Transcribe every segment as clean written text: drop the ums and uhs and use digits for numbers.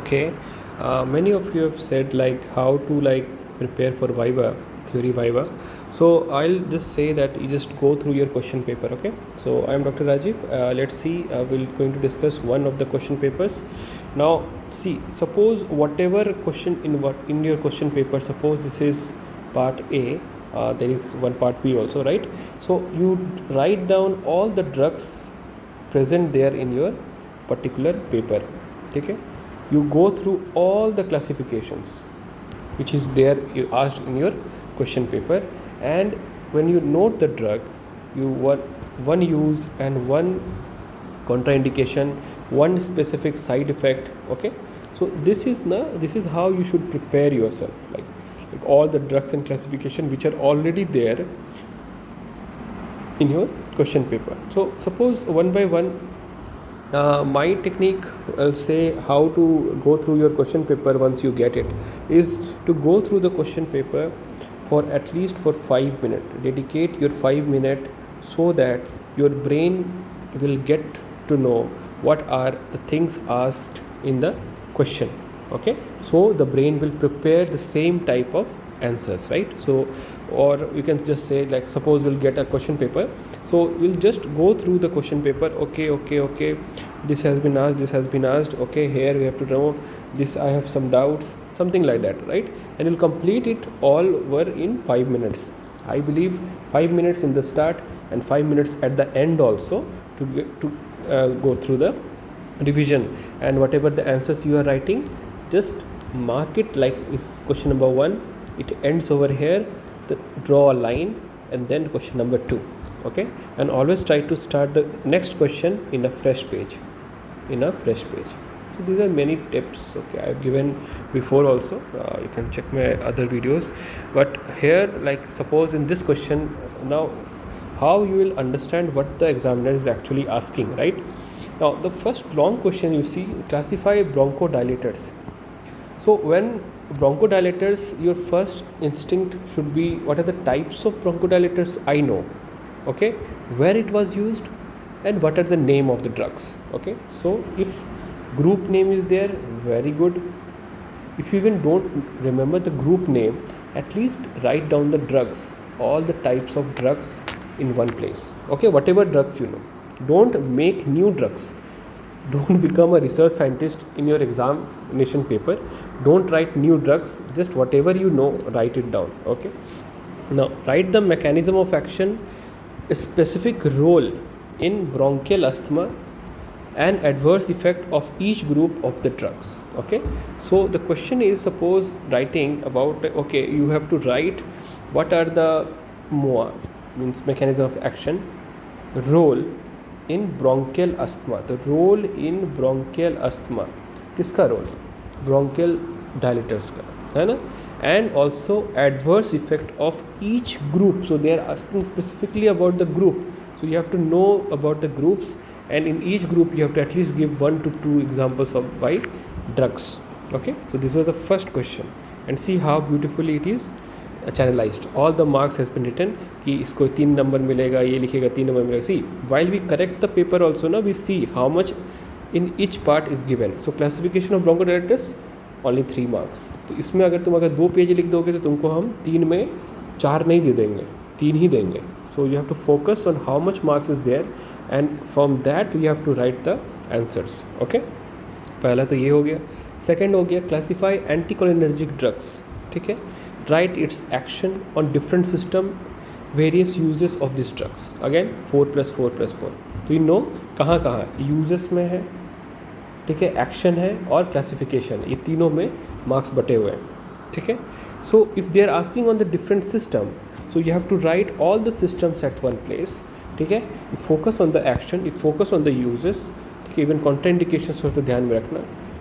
Okay, many of you have said like how to like prepare for Viva, theory Viva. So I'll just say that you just go through your question paper. Okay. So I'm Dr. Rajiv. Let's see. We're going to discuss one of the question papers. Now, see. Suppose whatever question in your question paper. Suppose this is part A. There is one part B also, right? So you write down all the drugs present there in your particular paper. Okay, you go through all the classifications which is there you asked in your question paper, and when you note the drug, you one use and one contraindication, one specific side effect. Okay, so this is how you should prepare yourself, like all the drugs and classification which are already there in your question paper. So suppose one by one, my technique, I'll say how to go through your question paper once you get it, is to go through the question paper for at least for 5 minutes. Dedicate your 5 minutes so that your brain will get to know what are the things asked in the question. Okay, so the brain will prepare the same type of answers, right? So, or you can just say, like, suppose we'll get a question paper, so we'll just go through the question paper. Okay, this has been asked, this has been asked. Okay, here we have to know this, I have some doubts, something like that, right? And you'll complete it all over in 5 minutes. I believe 5 minutes in the start and 5 minutes at the end also to get to go through the revision, and whatever the answers you are writing, just mark it like is question number 1, it ends over here, draw a line, and then question number 2. Okay, and always try to start the next question in a fresh page. So these are many tips. Okay, I've given before also. You can check my other videos, but here, like, suppose in this question, now how you will understand what the examiner is actually asking, right? Now the first long question, you see, classify bronchodilators. So when bronchodilators, your first instinct should be what are the types of bronchodilators I know. Okay, where it was used, and what are the name of the drugs. Okay, so if group name is there, very good. If you even don't remember the group name, at least write down the drugs, all the types of drugs in one place. Okay, whatever drugs you know, don't make new drugs. Don't become a research scientist in your examination paper. Don't write new drugs, just whatever you know, write it down. Okay, now write the mechanism of action, a specific role in bronchial asthma, and adverse effect of each group of the drugs. Okay, so the question is, suppose writing about, okay, you have to write what are the MOA, means mechanism of action, role in bronchial asthma. The role in bronchial asthma, किसका role? Bronchial dilators का, है ना? And also adverse effect of each group. So they are asking specifically about the group. So you have to know about the groups, and in each group you have to at least give 1 to 2 examples of by drugs. Okay, so this was the first question, and see how beautifully it is channelized. All the marks has been written कि इसको 3 number मिलेगा, ये लिखेगा 3 number मिलेगा. See, while we correct the paper also, now we see how much in each part is given. So classification of bronchodilators only 3 marks. तो इसमें अगर तुम 2 पेज लिख दोगे तो तुमको हम 3 में 4 नहीं दे देंगे, 3 ही देंगे. So you have to focus on how much marks is there, and from that you have to write the answers. Okay, पहला तो ये हो गया. सेकेंड हो गया, क्लासीफाई एंटीकोलिनर्जिक ड्रग्स. ठीक है, write its action on different system, various uses of these drugs. Again 4+4+4. तो you know कहाँ कहाँ uses में है, ठीक है, एक्शन है और क्लासिफिकेशन, ये तीनों में मार्क्स बटे हुए हैं. ठीक है, so if they are asking on the different system, so you have to write all the systems at one place. ठीक है, you focus on the action, you focus on the uses. ठीक है, even contraindications को तो ध्यान में रखना.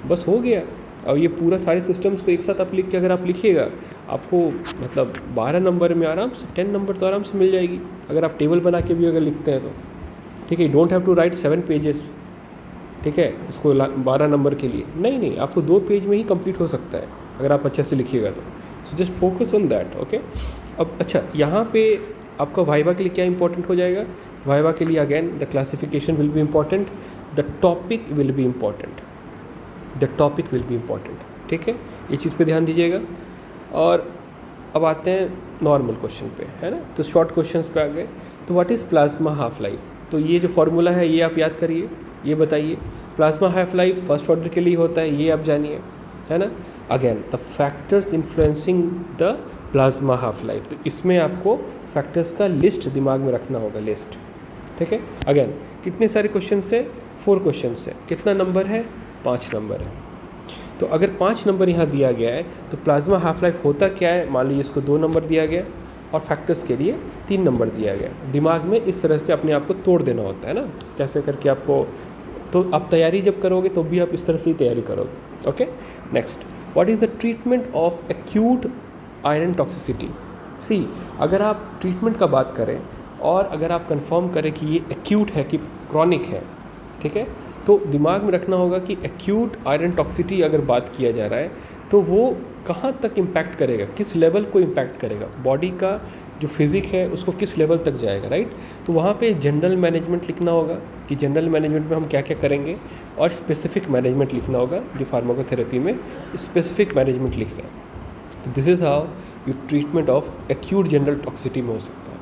बस हो गया. और ये पूरा सारे सिस्टम्स को एक साथ आप लिख के अगर आप लिखिएगा, आपको मतलब 12 नंबर में आराम से 10 नंबर तो आराम से मिल जाएगी, अगर आप टेबल बना के भी अगर लिखते हैं तो. ठीक है, don't have to write 7 pages. ठीक है, इसको 12 नंबर के लिए नहीं, आपको 2 पेज में ही कंप्लीट हो सकता है अगर आप अच्छे से लिखिएगा तो. So just focus on that. Okay, अब अच्छा, यहाँ पे आपका वाइवा के लिए क्या इंपॉर्टेंट हो जाएगा? वाइवा के लिए again the classification will be important, the topic will be important. The topic will be important. ठीक है, ये चीज़ पे ध्यान दीजिएगा। और अब आते हैं नॉर्मल क्वेश्चन पे, है ना। तो शॉर्ट क्वेश्चंस पे आ गए। तो what is plasma half life? तो ये जो फार्मूला है ये आप याद करिए, ये बताइए। Plasma half life first order के लिए होता है, ये आप जानिए, है ना। Again the factors influencing the plasma half life, तो इसमें आपको फैक्टर्स का लिस्ट दिमाग में रखना होगा, लिस्ट। ठीक है, अगेन कितने सारे क्वेश्चन से? 4 क्वेश्चन से। कितना नंबर है? 5 नंबर है। तो अगर 5 नंबर यहाँ दिया गया है तो प्लाज्मा हाफ लाइफ होता क्या है? मान लीजिए इसको 2 नंबर दिया गया और फैक्टर्स के लिए 3 नंबर दिया गया। दिमाग में इस तरह से अपने आप को तोड़ देना होता है ना, कैसे करके आपको। तो आप तैयारी जब करोगे तो भी आप इस तरह से ही तैयारी करोगे। Okay, next, what is the treatment of acute iron toxicity? See, अगर आप ट्रीटमेंट का बात करें और अगर आप कंफर्म करें कि ये एक्यूट है कि क्रॉनिक है, ठीक है, तो दिमाग में रखना होगा कि एक्यूट आयरन टॉक्सिसिटी अगर बात किया जा रहा है तो वो कहाँ तक इम्पैक्ट करेगा, किस लेवल को इम्पैक्ट करेगा, बॉडी का जो फिजिक है उसको किस लेवल तक जाएगा, राइट। तो वहाँ पे जनरल मैनेजमेंट लिखना होगा कि जनरल मैनेजमेंट में हम क्या क्या करेंगे, और स्पेसिफिक मैनेजमेंट लिखना होगा, जो फार्माकोथेरेपी में स्पेसिफिक मैनेजमेंट लिखना है। तो this is how you treatment of acute general toxicity में हो सकता है।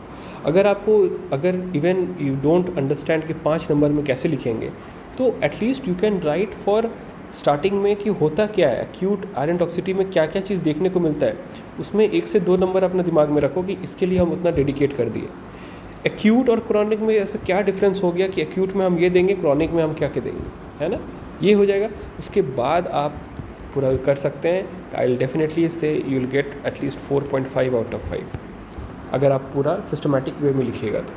अगर इवन यू डोंट अंडरस्टैंड कि 5 नंबर में कैसे लिखेंगे, तो at least you can write for starting में कि होता क्या है एक्यूट आयरन टॉक्सिसिटी में, क्या क्या चीज़ देखने को मिलता है, उसमें 1 से 2 नंबर अपने दिमाग में रखो कि इसके लिए हम उतना डेडिकेट कर दिए। एक्यूट और क्रॉनिक में ऐसा क्या डिफरेंस हो गया कि एक्यूट में हम ये देंगे, क्रॉनिक में हम क्या क्या देंगे, है ना, ये हो जाएगा। उसके बाद आप पूरा कर सकते हैं। आई विल डेफिनेटली से you will get at least 4.5 out of 5 अगर आप पूरा सिस्टमेटिक वे में लिखिएगा तो।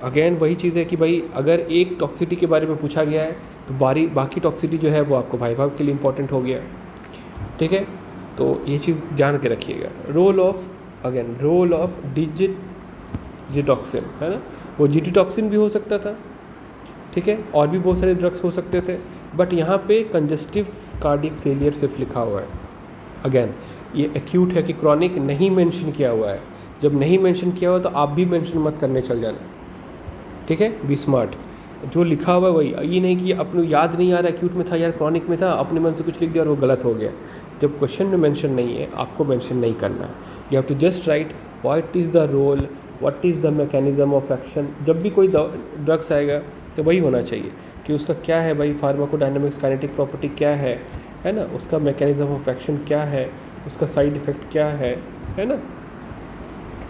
अगेन वही चीज़ है कि भाई अगर एक टॉक्सिसिटी के बारे में पूछा गया है तो बाकी टॉक्सिसिटी जो है वो आपको वाइवा के लिए इंपॉर्टेंट हो गया। ठीक है, तो ये चीज़ जान के रखिएगा। रोल ऑफ डिजिटॉक्सिन, है ना, वो जीटीटॉक्सिन भी हो सकता था, ठीक है, और भी बहुत सारे ड्रग्स हो सकते थे, बट यहाँ पे कंजस्टिव कार्डियक फेलियर सिर्फ लिखा हुआ है। अगेन ये एक्यूट है कि क्रॉनिक नहीं मेंशन किया हुआ है। जब नहीं मेंशन किया हुआ तो आप भी मेंशन मत करने चल जाना, ठीक है, बी स्मार्ट। जो लिखा हुआ है वही, ये नहीं कि अपने याद नहीं आ रहा एक्यूट में था यार क्रॉनिक में था, अपने मन से कुछ लिख दिया और वो गलत हो गया। जब क्वेश्चन में मेंशन नहीं है आपको मेंशन नहीं करना है। You have to just write what is the role, what is the mechanism of action. जब भी कोई ड्रग्स आएगा तो वही होना चाहिए कि उसका क्या है भाई, फार्माकोडायनामिक्स काइनेटिक प्रॉपर्टी क्या है ना, उसका मैकेनिज्म ऑफ एक्शन क्या है, उसका साइड इफ़ेक्ट क्या है ना,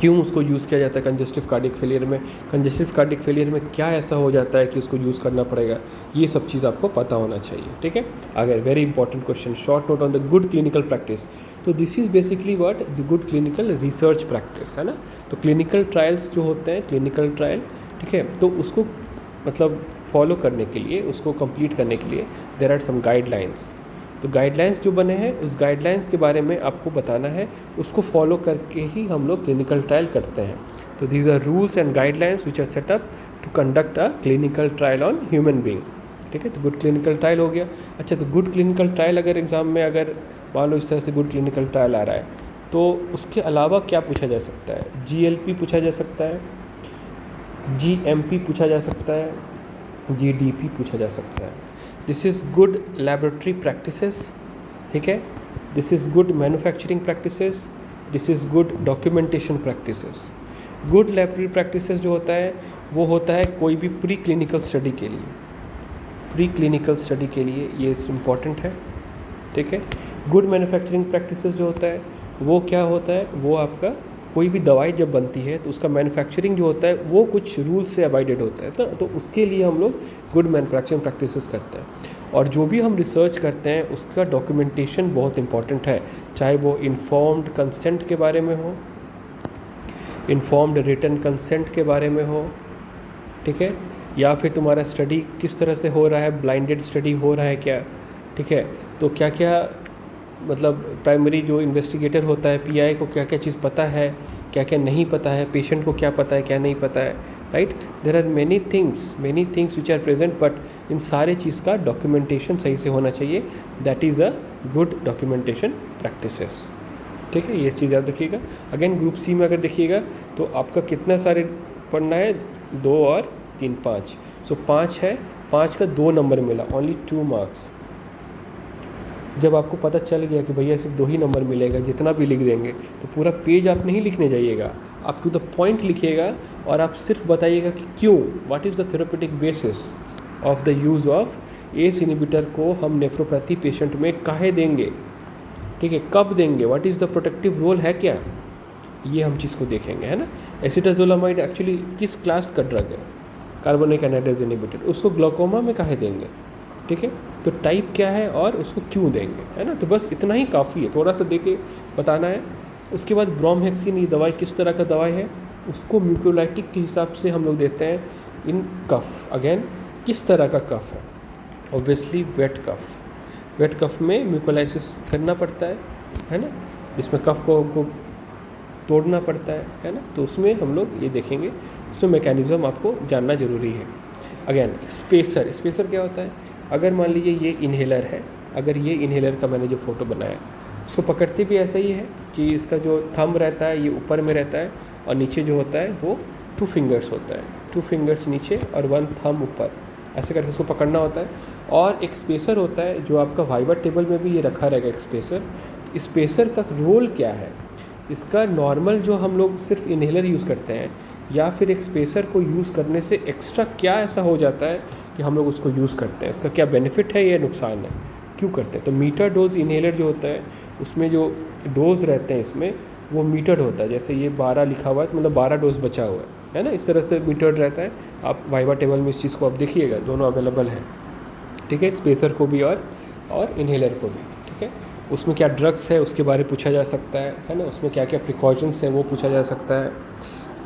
क्यों उसको यूज़ किया जाता है कंजस्टिव कार्डियक फेलियर में, कंजस्टिव कार्डियक फेलियर में क्या ऐसा हो जाता है कि उसको यूज़ करना पड़ेगा, ये सब चीज़ आपको पता होना चाहिए। ठीक है, अगर very important question, short note on the good clinical practice. तो this is basically what the good clinical research practice, है ना। तो क्लिनिकल ट्रायल्स जो होते हैं, क्लिनिकल ट्रायल, ठीक है, तो उसको मतलब फॉलो करने के लिए, उसको कंप्लीट करने के लिए देयर आर सम गाइडलाइंस। तो गाइडलाइंस जो बने हैं उस गाइडलाइंस के बारे में आपको बताना है, उसको फॉलो करके ही हम लोग क्लिनिकल ट्रायल करते हैं। तो these are rules and guidelines which are set up to conduct a clinical trial on human being. ठीक है, तो गुड क्लिनिकल ट्रायल हो गया। अच्छा, तो गुड क्लिनिकल ट्रायल अगर एग्ज़ाम में अगर मान लो इस तरह से गुड क्लिनिकल ट्रायल आ रहा है तो उसके अलावा क्या पूछा जा सकता है? GLP पूछा जा सकता है, GMP पूछा जा सकता है, GDP पूछा जा सकता है। This is good laboratory practices, ठीक है, this is good manufacturing practices, this is good documentation practices. Good laboratory practices जो होता है वो होता है कोई भी प्री क्लिनिकल स्टडी के लिए, प्री क्लिनिकल स्टडी के लिए ये इम्पॉर्टेंट है। ठीक है, गुड मैन्युफैक्चरिंग प्रैक्टिसेस जो होता है वो क्या होता है, वो आपका कोई भी दवाई जब बनती है तो उसका मैन्युफैक्चरिंग जो होता है वो कुछ रूल्स से अबाइडेड होता है ना, तो उसके लिए हम लोग गुड मैन्युफैक्चरिंग प्रैक्टिसेस करते हैं। और जो भी हम रिसर्च करते हैं उसका डॉक्यूमेंटेशन बहुत इंपॉर्टेंट है, चाहे वो इन्फॉर्म्ड कंसेंट के बारे में हो, इन्फॉर्म्ड रिटन कंसेंट के बारे में हो, ठीक है, या फिर तुम्हारा स्टडी किस तरह से हो रहा है, ब्लाइंडेड स्टडी हो रहा है क्या, ठीक है, तो क्या क्या मतलब प्राइमरी जो इन्वेस्टिगेटर होता है PI को क्या क्या चीज़ पता है, क्या क्या नहीं पता है, पेशेंट को क्या पता है क्या नहीं पता है, right. There are many things which are present, but इन सारे चीज़ का डॉक्यूमेंटेशन सही से होना चाहिए। That is a good documentation practices. ठीक है, ये चीज़ याद रखिएगा। अगेन ग्रुप C में अगर देखिएगा तो आपका कितना सारे पढ़ना है, 2 और 3 5, सो 5 है। 5 का 2 नंबर मिला, ओनली 2 मार्क्स। जब आपको पता चल गया कि भैया सिर्फ 2 ही नंबर मिलेगा, जितना भी लिख देंगे, तो पूरा पेज आप नहीं लिखने जाइएगा, आप टू द पॉइंट लिखिएगा और आप सिर्फ बताइएगा कि क्यों, what is the therapeutic basis of the use of ACE inhibitor को हम नेफ्रोपैथी पेशेंट में काहे देंगे, ठीक है, कब देंगे, what is the protective role है क्या, ये हम चीज़ को देखेंगे, है ना। एसिटाजोलामाइड एक्चुअली किस क्लास का ड्रग है, कार्बोनिक एनाइड्रेज इनहिबिटर, उसको ग्लाकोमा में काहे देंगे, ठीक है, तो टाइप क्या है और उसको क्यों देंगे, है ना। तो बस इतना ही काफ़ी है, थोड़ा सा दे के बताना है। उसके बाद ब्रोमहेक्सिन, ये दवाई किस तरह का दवाई है, उसको म्यूकोलाइटिक के हिसाब से हम लोग देते हैं इन कफ। अगेन किस तरह का कफ है, ऑब्वियसली वेट कफ। वेट कफ में म्यूकोलाइसिस करना पड़ता है ना, इसमें कफ को तोड़ना पड़ता है ना, तो उसमें हम लोग ये देखेंगे, उसमें मैकेनिज़्म आपको जानना ज़रूरी है। अगेन स्पेसर क्या होता है, अगर मान लीजिए ये इन्हेलर है, अगर ये इन्हेलर का मैंने जो फ़ोटो बनाया, उसको पकड़ते भी ऐसा ही है कि इसका जो थंब रहता है ये ऊपर में रहता है और नीचे जो होता है वो 2 फिंगर्स होता है, 2 फिंगर्स नीचे और 1 थंब ऊपर, ऐसे करके इसको पकड़ना होता है। और एक स्पेसर होता है जो आपका वाइवा टेबल में भी ये रखा रहेगा एक स्पेसर। स्पेसर का रोल क्या है, इसका नॉर्मल जो हम लोग सिर्फ इन्हेलर यूज़ करते हैं या फिर एक स्पेसर को यूज़ करने से एक्स्ट्रा क्या ऐसा हो जाता है कि हम लोग उसको यूज़ करते हैं, इसका क्या बेनिफिट है या नुकसान है, क्यों करते हैं। तो मीटर डोज इन्हेलर जो होता है उसमें जो डोज रहते हैं इसमें वो मीटर्ड होता है, जैसे ये 12 लिखा हुआ है तो मतलब 12 डोज बचा हुआ है ना, इस तरह से मीटर्ड रहता है। आप वाइवा टेबल में इस चीज़ को आप देखिएगा, दोनों अवेलेबल है, ठीक है, स्पेसर को भी और इन्हेलर को भी, ठीक है। उसमें क्या ड्रग्स है उसके बारे में पूछा जा सकता है ना, उसमें क्या क्या प्रिकॉशंस हैं वो पूछा जा सकता है।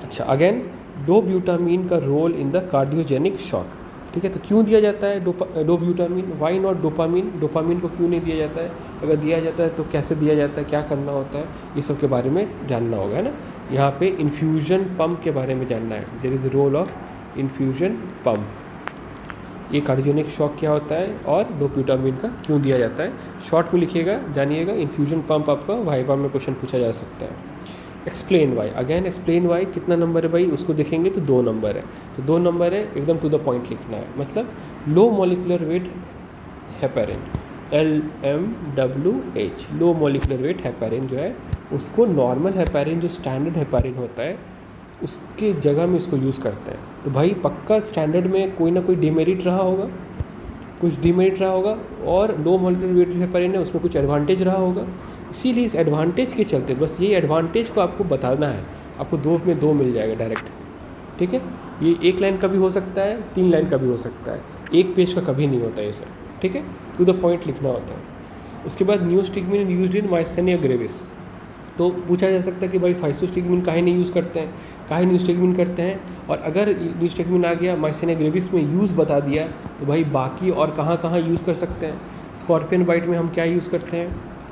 अच्छा, अगेन डोब्यूटामीन का role in the cardiogenic shock, ठीक है, तो क्यों दिया जाता है डोब्यूटामीन, वाई नॉट डोपामीन को क्यों नहीं दिया जाता है, अगर दिया जाता है तो कैसे दिया जाता है, क्या करना होता है, ये सब के बारे में जानना होगा, है ना। यहाँ पे इन्फ्यूजन पम्प के बारे में जानना है, there is role of infusion pump, ये कार्डियोजेनिक शॉक क्या होता है और डोब्यूटामीन का क्यों दिया जाता है, शॉर्ट में लिखिएगा, जानिएगा। इन्फ्यूजन पम्प आपका वाइवा में क्वेश्चन पूछा जा सकता है। Explain why, again explain why कितना नंबर है भाई, उसको देखेंगे तो 2 नंबर है, तो 2 नंबर है, एकदम टू द पॉइंट लिखना है। मतलब low molecular weight heparin, LMWH, low molecular weight heparin जो है उसको नॉर्मल हेपेरिन जो स्टैंडर्ड हेपेरिन होता है उसके जगह में इसको यूज़ करते हैं। तो भाई पक्का स्टैंडर्ड में कोई ना कोई डिमेरिट रहा होगा, कुछ डिमेरिट रहा होगा, और लो मॉलिकुलर वेट जो हेपेरिन है उसमें कुछ एडवांटेज रहा होगा, इसीलिए इस एडवांटेज के चलते बस ये एडवांटेज को आपको बताना है, आपको 2 में 2 मिल जाएगा डायरेक्ट, ठीक है। ये 1 लाइन का भी हो सकता है, 3 लाइन का भी हो सकता है, 1 पेज का कभी नहीं होता ये सब, ठीक है, टू द पॉइंट लिखना होता है। उसके बाद न्यूस्टिग्मिन यूज्ड इन माइस्थेनिया ग्रेविस, तो पूछा जा सकता है कि भाई फाइसोस्टिग्मिन काहे नहीं यूज़ करते हैं, काहे न्यूस्टिग्मिन करते हैं, और अगर न्यूस्टिग्मिन आ गया माइस्थेनिया ग्रेविस में यूज़ बता दिया तो भाई बाकी और कहाँ कहाँ यूज़ कर सकते हैं। स्कॉर्पियन बाइट में हम क्या यूज़ करते हैं,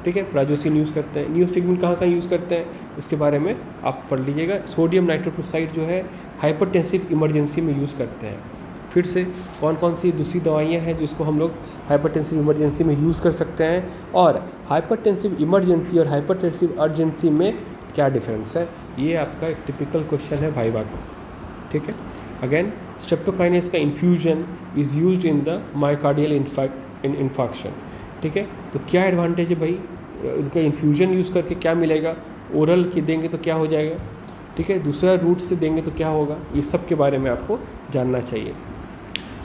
ठीक है, प्राजोसिन यूज़ करते हैं, न्यूस्टिग्मिन कहाँ कहाँ यूज़ करते हैं उसके बारे में आप पढ़ लीजिएगा। सोडियम नाइट्रोक्लोराइड जो है हाइपरटेंसिव इमरजेंसी में यूज़ करते हैं। फिर से कौन कौन सी दूसरी दवाइयाँ हैं जिसको हम लोग हाइपरटेंसिव इमरजेंसी में यूज़ कर सकते हैं, और हाइपरटेंसिव इमरजेंसी और हाइपरटेंसिव अर्जेंसी में क्या डिफरेंस है, ये आपका एक टिपिकल क्वेश्चन है वाइवा का, ठीक है। अगेन स्ट्रेप्टोकाइनेस का infusion is used in the myocardial infarction, ठीक है, तो क्या एडवांटेज है भाई, उनका इन्फ्यूजन यूज़ करके क्या मिलेगा, ओरल के देंगे तो क्या हो जाएगा, ठीक है, दूसरा रूट से देंगे तो क्या होगा, ये सब के बारे में आपको जानना चाहिए।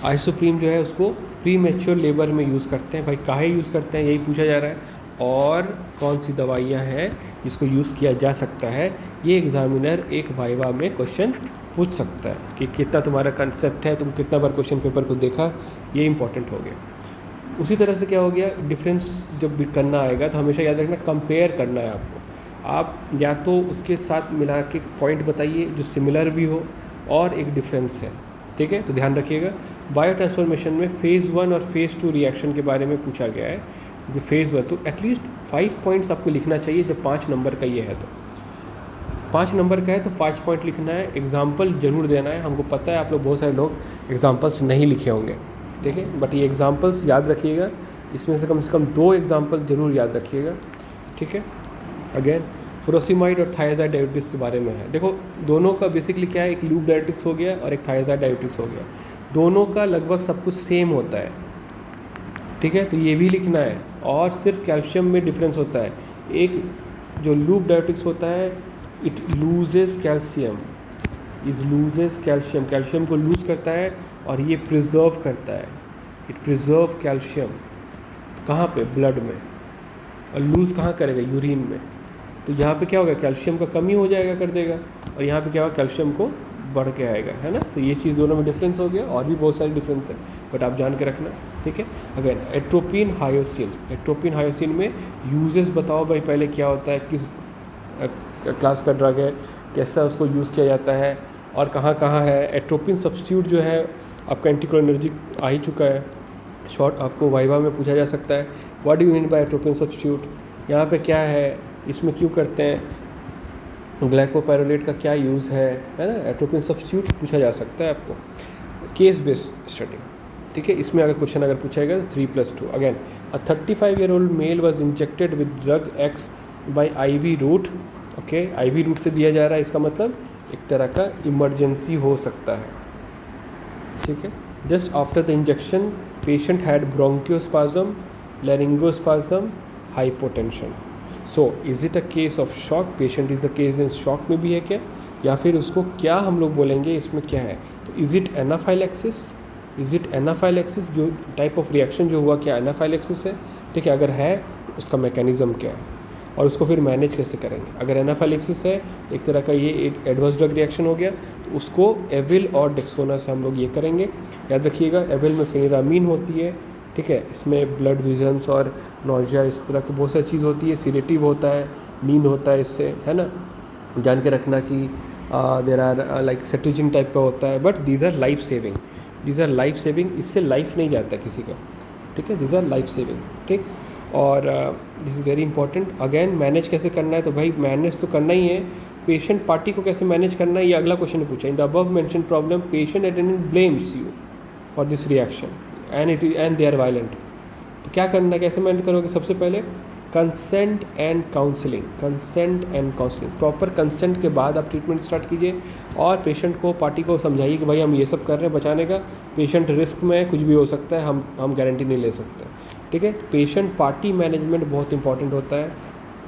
आइसोप्रीम जो है उसको प्री मैच्योर लेबर में यूज़ करते हैं, भाई काहे यूज़ करते हैं यही पूछा जा रहा है, और कौन सी दवाइयाँ हैं जिसको यूज़ किया जा सकता है, ये एग्जामिनर एक वाइवा में क्वेश्चन पूछ सकता है कि कितना तुम्हारा कंसेप्ट है, तुम कितना बार क्वेश्चन पेपर को देखा, ये इंपॉर्टेंट हो गया। उसी तरह से क्या हो गया, डिफरेंस जब भी करना आएगा तो हमेशा याद रखना कंपेयर करना है आपको, आप या तो उसके साथ मिला के पॉइंट बताइए जो सिमिलर भी हो और एक डिफरेंस है, ठीक है, तो ध्यान रखिएगा। बायो ट्रांसफॉर्मेशन में फ़ेज़ 1 और फ़ेज़ 2 रिएक्शन के बारे में पूछा गया है, जो फ़ेज़ 1 तो एटलीस्ट 5 पॉइंट्स आपको लिखना चाहिए, जब 5 नंबर का ये है तो 5 नंबर का है तो 5 पॉइंट लिखना है, एग्जाम्पल ज़रूर देना है। हमको पता है आप लोग बहुत सारे लोग एग्जाम्पल्स नहीं लिखे होंगे, ठीक है, बट ये एग्जाम्पल्स याद रखिएगा, इसमें से कम 2 एग्जाम्पल ज़रूर याद रखिएगा, ठीक है। अगेन फुरोसिमाइड और थायज़ाइड डायबिटिक्स के बारे में है, देखो दोनों का बेसिकली क्या है, एक लूप डायबिटिक्स हो गया और एक थायज़ाइड डायबिटिक्स हो गया। दोनों का लगभग सब कुछ सेम होता है, ठीक है। तो ये भी लिखना है। और सिर्फ कैल्शियम में डिफरेंस होता है। एक जो लूप डायोटिक्स होता है, it loses calcium, is loses calcium, calcium को लूज़ करता है, और ये प्रिजर्व करता है, इट प्रिजर्व कैल्शियम। कहाँ पे? ब्लड में। और लूज़ कहाँ करेगा? यूरिन में। तो यहाँ पे क्या होगा? कैल्शियम का कमी हो जाएगा, कर देगा, और यहाँ पे क्या होगा? कैल्शियम को बढ़ के आएगा, है ना। तो ये चीज़ दोनों में डिफरेंस हो गया, और भी बहुत सारी डिफरेंस है, बट आप जान के रखना, ठीक है। Again atropine hyoscine, atropine hyoscine में यूजेस बताओ भाई, पहले क्या होता है, किस क्लास का ड्रग है, कैसा उसको यूज़ किया जाता है, और कहाँ कहाँ है। एट्रोपिन सब्स्टिट्यूट जो है आपका एंटीकोलिनर्जिक आ ही चुका है, शॉर्ट आपको वाइवा में पूछा जा सकता है, what do you mean by atropine substitute, यहाँ पे क्या है, इसमें क्यों करते हैं, ग्लाइकोपाइरोलेट का क्या यूज़ है ना। एट्रोपिन सब्स्टिट्यूट पूछा जा सकता है आपको, केस बेस्ड स्टडी, ठीक है। इसमें अगर क्वेश्चन अगर पूछेगा 3+2। Again a 35-year-old male was injected with drug x by IV route, okay, IV route से दिया जा रहा है, इसका मतलब एक तरह का इमरजेंसी हो सकता है, ठीक है। Just after the injection patient had bronchospasm, laryngospasm, hypotension. So is it a case of shock, patient is the case in shock में भी है क्या, या फिर उसको क्या हम लोग बोलेंगे, इसमें क्या है। तो is it anaphylaxis, is it anaphylaxis, जो टाइप ऑफ रिएक्शन जो हुआ, क्या एनाफाइलेक्सिस है, ठीक है। अगर है तो उसका मैकेनिज़्म क्या है, और उसको फिर मैनेज कैसे करेंगे। अगर एनाफाइलेक्सिस है तो एक तरह का ये एडवर्स ड्रग रिएक्शन हो गया, तो उसको एविल और डेक्सोना से हम लोग ये करेंगे। याद रखिएगा, एविल में फेनिरामीन होती है, ठीक है। इसमें ब्लड विजन्स और नोजिया, इस तरह की बहुत सारी चीज़ होती है, सीडेटिव होता है, नींद होता है इससे, है ना। जान के रखना कि there are like cetirizine type का होता है, but these are life saving, these are life saving, इससे लाइफ नहीं जाता किसी का, ठीक है। दीज आर लाइफ सेविंग, ठीक। और this is very important. Again manage कैसे करना है, तो भाई मैनेज तो करना ही है, पेशेंट पार्टी को कैसे मैनेज करना है, ये अगला क्वेश्चन पूछा। In the above mention problem patient attendant blames you for this reaction and they are violent. तो क्या करना है, कैसे मैनेज करोगे। सबसे पहले consent and counselling, consent and counselling, proper consent के बाद आप ट्रीटमेंट स्टार्ट कीजिए, और पेशेंट को, पार्टी को समझाइए कि भाई हम ये सब कर रहे हैं बचाने का, पेशेंट रिस्क में है, कुछ भी हो सकता है, हम गारंटी नहीं ले सकते, ठीक है। पेशेंट पार्टी मैनेजमेंट बहुत इंपॉर्टेंट होता है,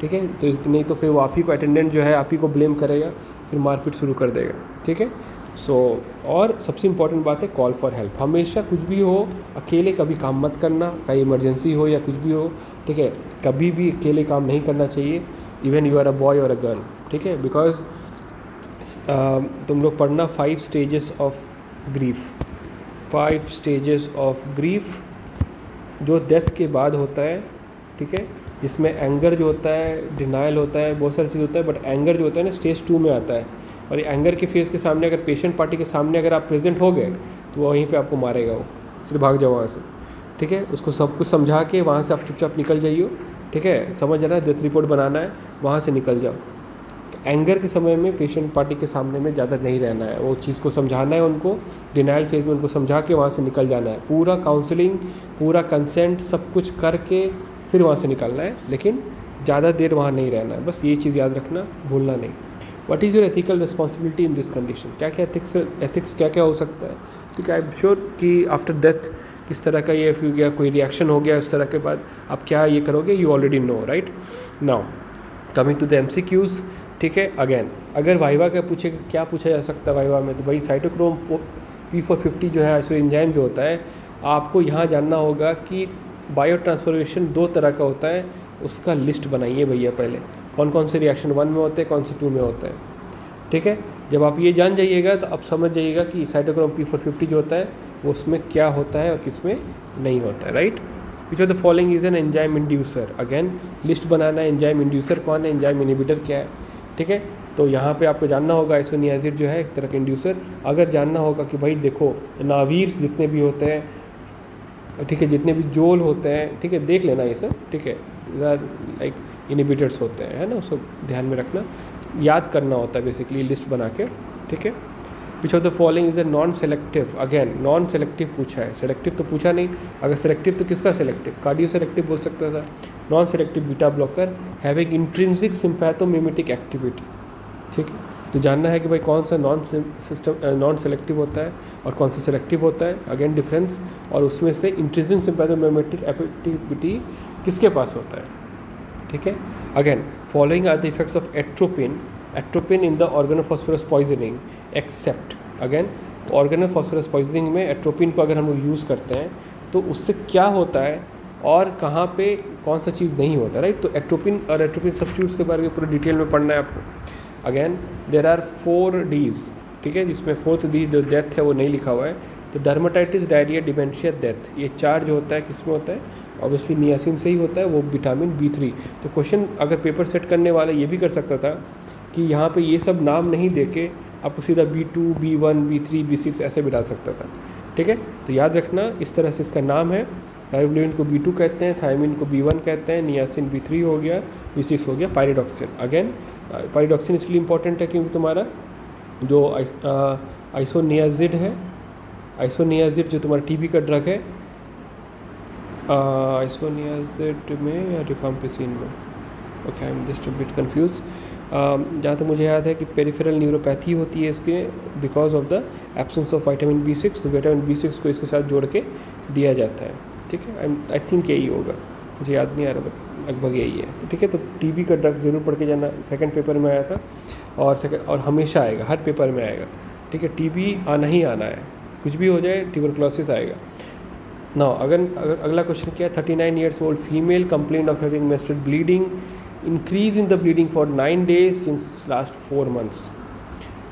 ठीक है। तो नहीं तो फिर वो आप ही को, अटेंडेंट जो है आप ही को ब्लेम करेगा, फिर मारपीट शुरू कर देगा, ठीक है। सो और सबसे इम्पॉर्टेंट बात है कॉल फॉर हेल्प। हमेशा कुछ भी हो अकेले कभी काम मत करना, कहीं इमरजेंसी हो या कुछ भी हो, ठीक है, कभी भी अकेले काम नहीं करना चाहिए, even you are a boy और अ गर्ल, ठीक है। बिकॉज तुम लोग पढ़ना 5 stages of grief, 5 stages of grief जो डेथ के बाद होता है, ठीक है। जिसमें एंगर जो होता है, डिनाइल होता है, बहुत सारी चीज़ होता है, बट एंगर जो होता है ना स्टेज 2 में आता है। और ये एंगर के फेज़ के सामने, अगर पेशेंट पार्टी के सामने अगर आप प्रेजेंट हो गए तो वहीं पे आपको मारेगा वो, इसलिए भाग जाओ वहाँ से, ठीक है। उसको सब कुछ समझा के वहाँ से आप चुपचाप निकल जाइए, ठीक है। समझ रहा है, डेथ रिपोर्ट बनाना है, वहाँ से निकल जाओ। एंगर के समय में पेशेंट पार्टी के सामने में ज़्यादा नहीं रहना है, वो चीज़ को समझाना है उनको, डिनाइल फेज में उनको समझा के वहाँ से निकल जाना है। पूरा काउंसलिंग, पूरा कंसेंट सब कुछ करके फिर वहाँ से निकलना है, लेकिन ज़्यादा देर वहाँ नहीं रहना है, बस ये चीज़ याद रखना, भूलना नहीं। What is your ethical responsibility in this condition, क्या क्या एथिक्स क्या क्या हो सकता है, ठीक है। आई एम श्योर कि आफ्टर डेथ किस तरह का ये या कोई रिएक्शन हो गया उस तरह के बाद आप क्या ये करोगे, you already know, right. Now coming to the MCQs, ठीक है। अगेन अगर वाइवा का पूछे क्या पूछा जा सकता है वाइवा में, तो भाई साइटोक्रोम P450 जो है आइसो एंजाइम जो होता है, आपको यहाँ जानना होगा कि बायो ट्रांसफॉर्मेशन 2 तरह का होता है, उसका लिस्ट बनाइए भैया पहले, कौन कौन से रिएक्शन 1 में होते हैं, कौन से 2 में होते हैं, ठीक है। जब आप ये जान जाइएगा तो आप समझ जाइएगा कि साइटोक्रोम P450 जो होता है वो उसमें क्या होता है और किस में नहीं होता है, right. Which of the following is an enzyme inducer, again list बनाना है, एंजाइम इंड्यूसर कौन है, एंजाइम इनहिबिटर क्या है, ठीक है। तो यहाँ पे आपको जानना होगा आइसोनियाजिड जो है एक तरह का इंड्यूसर। अगर जानना होगा कि भाई देखो नावीर्स जितने भी होते हैं, ठीक है, जितने भी जोल होते हैं, ठीक है, देख लेना ये सब, ठीक है, लाइक इनहिबिटर्स होते हैं, है ना, उसको ध्यान में रखना, याद करना होता है बेसिकली लिस्ट बना के, ठीक है। विच of the following is a non selective, again non selective पूछा है, सेलेक्टिव तो पूछा नहीं, अगर सेलेक्टिव तो किसका सेलेक्टिव, कार्डियो सेलेक्टिव बोल सकता था। Non selective beta blocker having intrinsic sympathomimetic activity, ठीक है। तो जानना है कि भाई कौन सा नॉन सेलेक्टिव होता है और कौन सा सेलेक्टिव होता है, अगेन डिफरेंस, और उसमें से इंट्रिंसिक सिम्पैथोमिमेटिक एक्टिविटी किसके पास होता है, ठीक है। Again following are the effects of atropine in the organophosphorus poisoning except, again organophosphorus poisoning में एट्रोपिन को अगर हम लोग यूज़ करते हैं तो उससे क्या होता है और कहाँ पे कौन सा चीज़ नहीं होता, राइट। तो एट्रोपिन और एट्रोपिन सब्स्टिट्यूट्स के बारे में पूरा डिटेल में पढ़ना है आपको। अगेन देयर आर 4 Ds, ठीक है, जिसमें 4th D जो डेथ है वो नहीं लिखा हुआ है। तो डर्माटाइटिस, डायरिया, डिमेंशिया, डेथ, ये 4 जो होता है किसमें होता है, ऑब्वियसली नियासिन से ही होता है, वो विटामिन B3। तो क्वेश्चन अगर पेपर सेट करने वाला ये भी कर सकता था कि यहाँ पे ये सब नाम नहीं देके आपको सीधा B2, B1, B3, B6 ऐसे भी डाल सकता था, ठीक है। तो याद रखना इस तरह से इसका नाम है। राइबोफ्लेविन को B2 कहते हैं, थायमिन को B1 कहते हैं, नियासिन B3 हो गया, B6 हो गया, पायरिडॉक्सिन। अगेन पायरिडॉक्सिन इसलिए इंपॉर्टेंट है क्योंकि तुम्हारा जो आइसोनियाजिड है, आइसोनियाजिड जो तुम्हारा TB का ड्रग है, आइसोनियाजिड में या रिफाम्पिसिन में, okay I am just a bit confuse. जहाँ तक मुझे याद है कि पेरिफेरल न्यूरोपैथी होती है इसके because of the absence of vitamin B6। तो विटामिन B6 को इसके साथ जोड़ के दिया जाता है, ठीक है। आई थिंक यही होगा, मुझे याद नहीं आ रहा बट लगभग यही है, तो ठीक है। तो TB का ड्रग ज़रूर पढ़ के जाना, सेकंड पेपर में आया था और हमेशा आएगा, हर पेपर में आएगा, ठीक है। TB आना ही आना है, कुछ भी हो जाए, ट्यूबरक्लोसिस आएगा। नाउ अगर अगला क्वेश्चन क्या है, 39 years old female complain of having menstrual bleeding, increase in the bleeding for 9 days since last 4 months,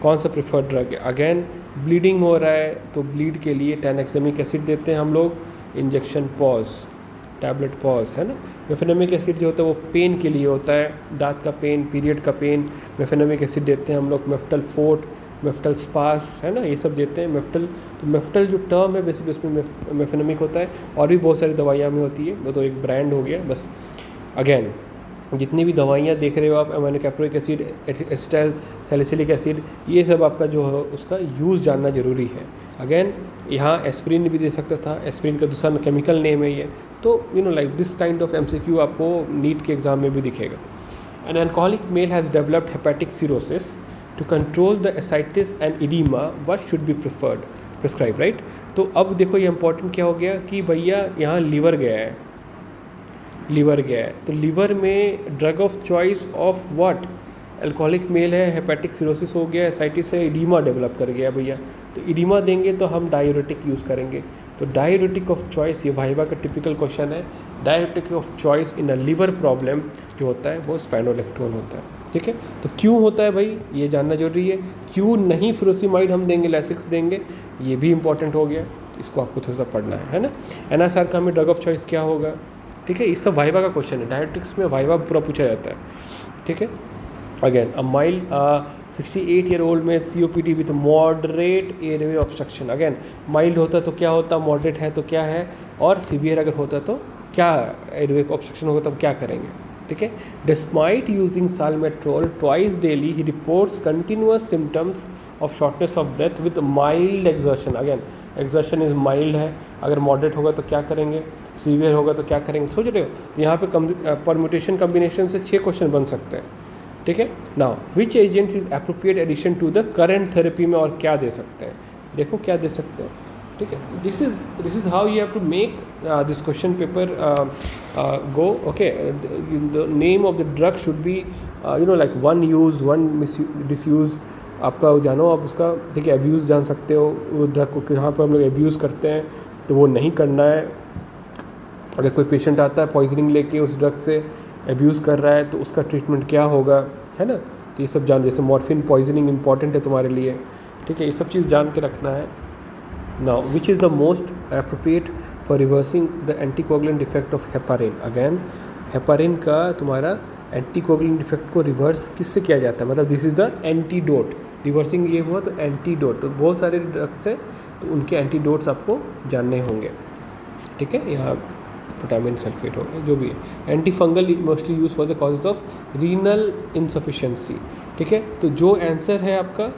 कौन सा प्रिफर्ड ड्रग है। अगेन ब्लीडिंग हो रहा है तो ब्लीड के लिए टैनेक्सेमिक एसिड देते हैं हम लोग, इंजेक्शन पॉज, टैबलेट पॉज, है ना। मेफेनेमिक एसिड जो होता है वो पेन के लिए होता है, दांत का पेन, पीरियड का पेन, मेफेनेमिक एसिड देते हैं हम लोग। मेफ्टल फोर्ट, मेफ्टल स्पास, है ना, ये सब देते हैं। मेफ्टल, तो मेफ्टल जो टर्म है बेसिकली उसमें मेफेनेमिक होता है, और भी बहुत सारी दवाइयाँ में होती है, वो तो एक ब्रांड हो गया बस। अगेन जितनी भी दवाइयाँ देख रहे हो आप, amino caproic acid, acetyl salicylic acid, ये सब आपका जो है उसका यूज़ जानना जरूरी है। अगेन यहाँ एस्प्रिन भी दे सकता था, एस्प्रिन का दूसरा केमिकल नेम है ये। तो like this kind of MCQ आपको नीट के एग्जाम में भी दिखेगा। An alcoholic male has developed hepatic cirrhosis, to control the ascites and oedema what should be prescribe, right. तो अब देखो ये इंपॉर्टेंट क्या हो गया कि भैया यहाँ लीवर गया है, तो लीवर में drug of choice of what, alcoholic male है, हेपेटिक सिरोसिस हो गया, एसाइटिस है, इडीमा डेवलप कर गया भैया। तो इडीमा देंगे तो हम डायूरेटिक यूज़ करेंगे। तो डायूरेटिक ऑफ चॉइस, ये वाइवा का टिपिकल क्वेश्चन है। Diuretic of choice in a liver problem जो होता है वो स्पाइनोलेक्टोन होता है, ठीक है। तो क्यों होता है भाई, ये जानना जरूरी है। क्यों नहीं फ्यूरोसिमाइड हम देंगे, लैसिक्स देंगे, ये भी इंपॉर्टेंट हो गया, इसको आपको थोड़ा सा पढ़ना है ना। एनासार्का में ड्रग ऑफ चॉइस क्या होगा, ठीक है। इस सब वाइवा का क्वेश्चन है, डायरेक्टिक्स में वाइवा पूरा पूछा जाता है, ठीक है। अगेन अ माइल्ड 68-year-old में COPD with moderate airway obstruction. Again mild होता तो क्या होता, मॉडरेट है तो क्या है, और सीवियर अगर होता तो क्या एयरवे ऑब्स्ट्रक्शन होगा तब क्या करेंगे, ठीक है। Despite using salmeterol twice daily he reports continuous symptoms of shortness of breath with mild exertion. Again exertion is mild है, अगर मॉडरेट होगा तो क्या करेंगे, सीवियर होगा तो क्या करेंगे, सोच रहे हो। तो यहाँ पे परम्यूटेशन कम्बिनेशन से 6 क्वेश्चन बन सकते हैं, ठीक है। Now which agent is appropriate addition to the current therapy में, और क्या दे सकते हैं, देखो क्या दे सकते हैं, ठीक है। This is how you have to make this question paper go, okay. The name of the drug should be like one use, one disuse, आपका जानो आप उसका, ठीक है। एब्यूज़ जान सकते हो वो ड्रग को, यहाँ पर हम लोग एब्यूज़ करते हैं तो वो नहीं करना है। अगर कोई पेशेंट आता है पॉइजनिंग लेके उस ड्रग से एब्यूज़ कर रहा है तो उसका ट्रीटमेंट क्या होगा, है ना। तो ये सब जान, जैसे मॉर्फिन पॉइजनिंग इंपॉर्टेंट है तुम्हारे लिए, ठीक है। ये सब चीज़ जान के रखना है। Now which is the most appropriate for reversing the anticoagulant effect of heparin. Again heparin का तुम्हारा एंटीकोगुलेंट इफेक्ट को रिवर्स किससे किया जाता है, मतलब this is the antidote. Reversing ये हुआ तो एंटीडोट, तो बहुत सारे ड्रग्स है तो उनके एंटीडोट्स आपको जानने होंगे, ठीक है। यहाँ पोटामिन सल्फेट हो गया, जो भी है। Anti fungal mostly use for the causes of renal insufficiency, ठीक है। तो जो आंसर है आपका,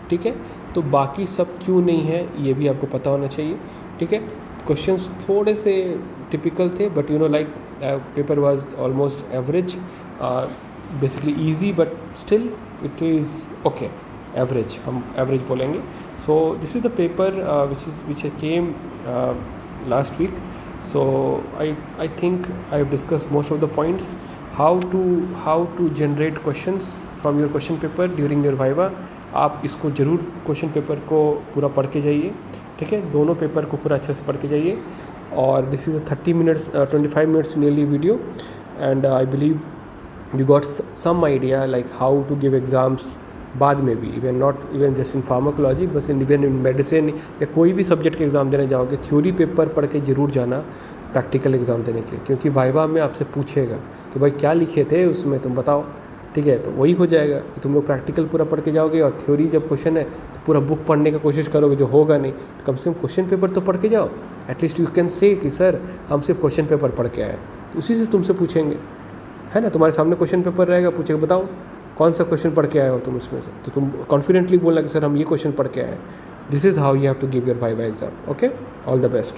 ठीक है। तो बाकी सब क्यों नहीं है ये भी आपको पता होना चाहिए, ठीक है। क्वेश्चंस थोड़े से टिपिकल थे but like paper was almost average, basically easy but still it is okay. Average, हम एवरेज बोलेंगे. So this is the paper which came last week. So I think I have discussed most of the points. How to generate questions from your question paper during your viva. आप इसको ज़रूर question paper को पूरा पढ़ के जाइए, ठीक है, दोनों पेपर को पूरा अच्छे से पढ़ के जाइए. और this is a 30 minutes 25 minutes nearly video, and I believe you got some idea like how to give exams बाद में भी, even not even just in pharmacology, बस इवन इन मेडिसिन या कोई भी सब्जेक्ट के एग्ज़ाम देने जाओगे, थ्योरी पेपर पढ़ के ज़रूर जाना प्रैक्टिकल एग्ज़ाम देने के लिए, क्योंकि वाइवा में आपसे पूछेगा कि भाई क्या लिखे थे उसमें, तुम बताओ, ठीक है. तो वही हो जाएगा कि तुम लोग प्रैक्टिकल पूरा पढ़ के जाओगे, और थ्योरी जब क्वेश्चन है तो पूरा बुक पढ़ने का कोशिश करोगे, जो होगा नहीं. तो कम से कम क्वेश्चन पेपर तो पढ़ के जाओ. एटलीस्ट यू कैन से कि सर हम सिर्फ क्वेश्चन पेपर पढ़ के आए. तो उसी से तुमसे पूछेंगे, है ना, तुम्हारे सामने क्वेश्चन पेपर रहेगा, पूछेगा बताओ कौन सा क्वेश्चन पढ़ के आए हो तुम इसमें से. तो तुम कॉन्फिडेंटली बोलना कि सर हम ये क्वेश्चन पढ़ के आए. This is how you have to give your viva exam. Okay, all the best.